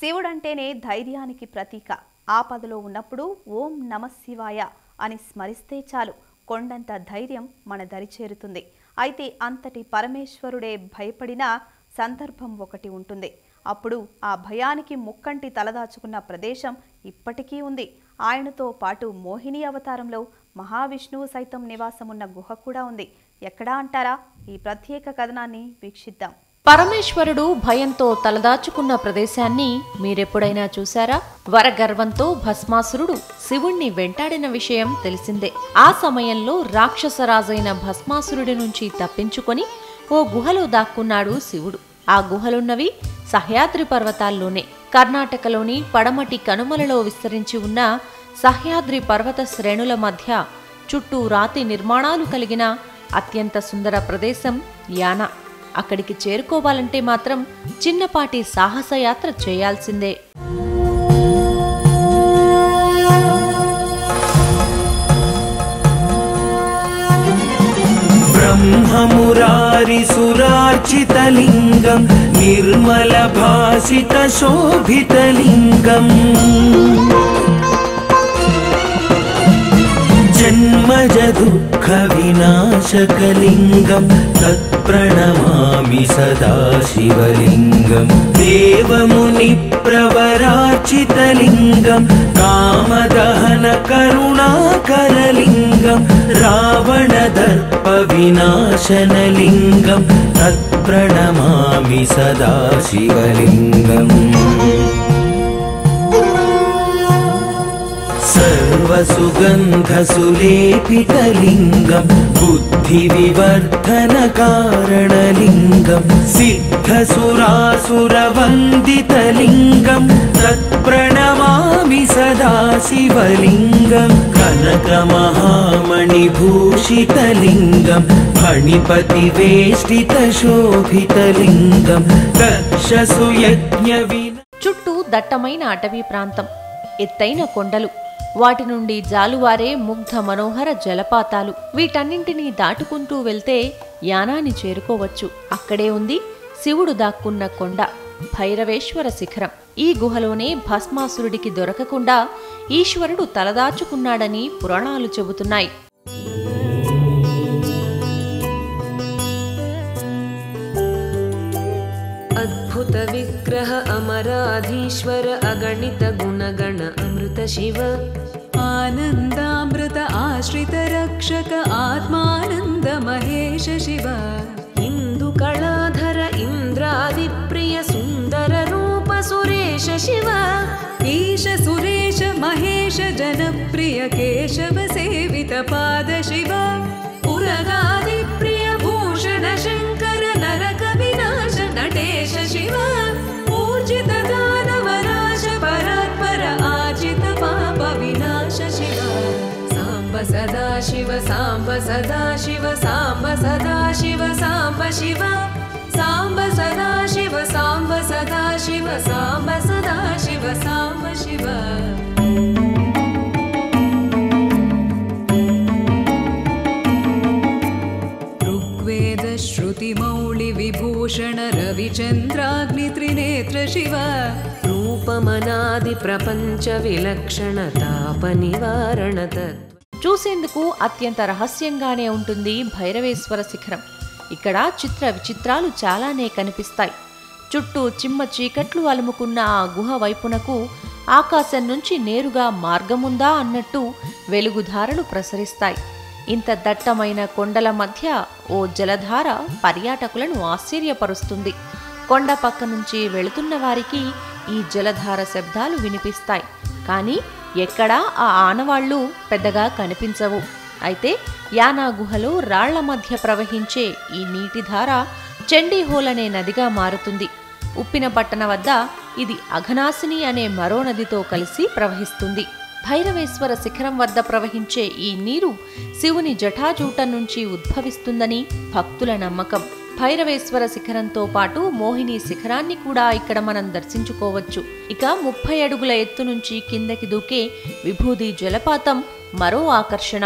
శివుడంటేనే ధైర్యానికి ప్రతీక. ఆపదలో ఉన్నప్పుడు ఓం నమఃశివాయ అని స్మరిస్తే చాలు కొండంత ధైర్యం మన దరి చేరుతుంది. అయితే అంతటి పరమేశ్వరుడే భయపడిన సందర్భం ఒకటి ఉంటుంది. అప్పుడు ఆ భయానికి ముక్కంటి తలదాచుకున్న ప్రదేశం ఇప్పటికీ ఉంది. ఆయనతో పాటు మోహిని అవతారంలో మహావిష్ణువు సైతం నివాసమున్న గుహ కూడా ఉంది. ఎక్కడా అంటారా? ఈ ప్రత్యేక కథనాన్ని వీక్షిద్దాం. పరమేశ్వరుడు భయంతో తలదాచుకున్న ప్రదేశాన్ని మీరెప్పుడైనా చూశారా? వరగర్వంతో భస్మాసురుడు శివుణ్ణి వెంటాడిన విషయం తెలిసిందే. ఆ సమయంలో రాక్షసరాజైన భస్మాసురుడి నుంచి తప్పించుకొని ఓ గుహలో దాక్కున్నాడు శివుడు. ఆ గుహలున్నవి సహ్యాద్రి పర్వతాల్లోనే. కర్ణాటకలోని పడమటి కనుమలలో విస్తరించి ఉన్న సహ్యాద్రి పర్వత శ్రేణుల మధ్య చుట్టూ రాతి నిర్మాణాలు కలిగిన అత్యంత సుందర ప్రదేశం యానా. అక్కడికి చేరుకోవాలంటే మాత్రం చిన్నపాటి సాహసయాత్ర చేయాల్సిందే. బ్రహ్మమురారి సురార్చితలింగం నిర్మల భాసిత శోభితలింగం జన్మజ దుఃఖ వినాశకలింగం తత్ప్రణమామి సదా శివలింగం దేవముని ప్రవరార్చితలింగం కామదహన కరుణాకరలింగం రావణ దర్ప వినాశనలింగం తత్ప్రణమామి సదా శివలింగం सर्वसुगन्धसुलेपितलिङ्गं बुद्धिविवर्धनकारणलिङ्गं सिद्धसुरासुरवन्दितलिङ्गं तत्प्रणमामि सदा शिवलिङ्गं कनकमहामणिभूषितलिङ्गं फणिपतिवेष्टितशोभितलिङ्गं दक्षसुयज्ञविना. చుట్టూ దట్టమైన అటవీ ప్రాంతం, ఎత్తైన కొండలు, వాటి నుండి జాలువారే ముగ్ధ మనోహర జలపాతాలు. వీటన్నింటినీ దాటుకుంటూ వెళ్తే యానాని చేరుకోవచ్చు. అక్కడే ఉంది శివుడు దాక్కున్న కొండ భైరవేశ్వర శిఖరం. ఈ గుహలోనే భస్మాసురుడికి దొరకకుండా ఈశ్వరుడు తలదాచుకున్నాడని పురాణాలు చెబుతున్నాయి. अद्भुत विग्रह अमराधीश्वर अगणित गुणगण अमृत शिव आनन्दामृत आश्रित रक्षक आत्मानन्द महेश शिव इंदु कलाधर इंद्रादिप्रिय सुंदर रूप सुरेश शिव ईश सुरेश महेश जनप्रिय केशव सेवित पाद शिव उरगादिप्रिय भूषण शंकर नरक विनाश नटेश शिव ऊर्जित दानवनाश परात्पर आजित पाप विनाश शिव सांब सदा शिव सांब सदा शिव सांब सदा शिव सांब शिव सांब सदा शिव सांब सदा शिव सांब सदा शिव सांब शिव श्रुतिमौळि विभूषण रविचन्द्राग्नि त्रिनेत्र शिव रूपमनादि प्रपंच विलक्षण ताप निवारण तत्व. చూసేందుకు అత్యంత రహస్యంగానే ఉంటుంది భైరవేశ్వర శిఖరం. ఇక్కడ చిత్ర విచిత్రాలు చాలానే కనిపిస్తాయి. చుట్టూ చిమ్మ చీకట్లు అలుముకున్న ఆ గుహ వైపునకు ఆకాశం నుంచి నేరుగా మార్గముందా అన్నట్టు వెలుగుధారలు ప్రసరిస్తాయి. ఇంత దట్టమైన కొండల మధ్య ఓ జలధార పర్యాటకులను ఆశ్చర్యపరుస్తుంది. కొండ పక్క నుంచి వెళుతున్న వారికి ఈ జలధార శబ్దాలు వినిపిస్తాయి, కానీ ఎక్కడా ఆ ఆనవాళ్లు పెద్దగా కనిపించవు. అయితే యానా గుహలో రాళ్ల మధ్య ప్రవహించే ఈ నీటిధార చండీహోల్ అనే నదిగా మారుతుంది. ఉప్పిన పట్టణ వద్ద ఇది అఘనాశిని అనే మరో నదితో కలిసి ప్రవహిస్తుంది. భైరవేశ్వర శిఖరం వద్ద ప్రవహించే ఈ నీరు శివుని జటాజూటం నుంచి ఉద్భవిస్తుందని భక్తుల నమ్మకం. భైరవేశ్వర శిఖరంతో పాటు మోహిని శిఖరాన్ని కూడా ఇక్కడ మనం దర్శించుకోవచ్చు. ఇక 30 అడుగుల ఎత్తు నుంచి కిందకి దూకే విభూది జలపాతం మరో ఆకర్షణ.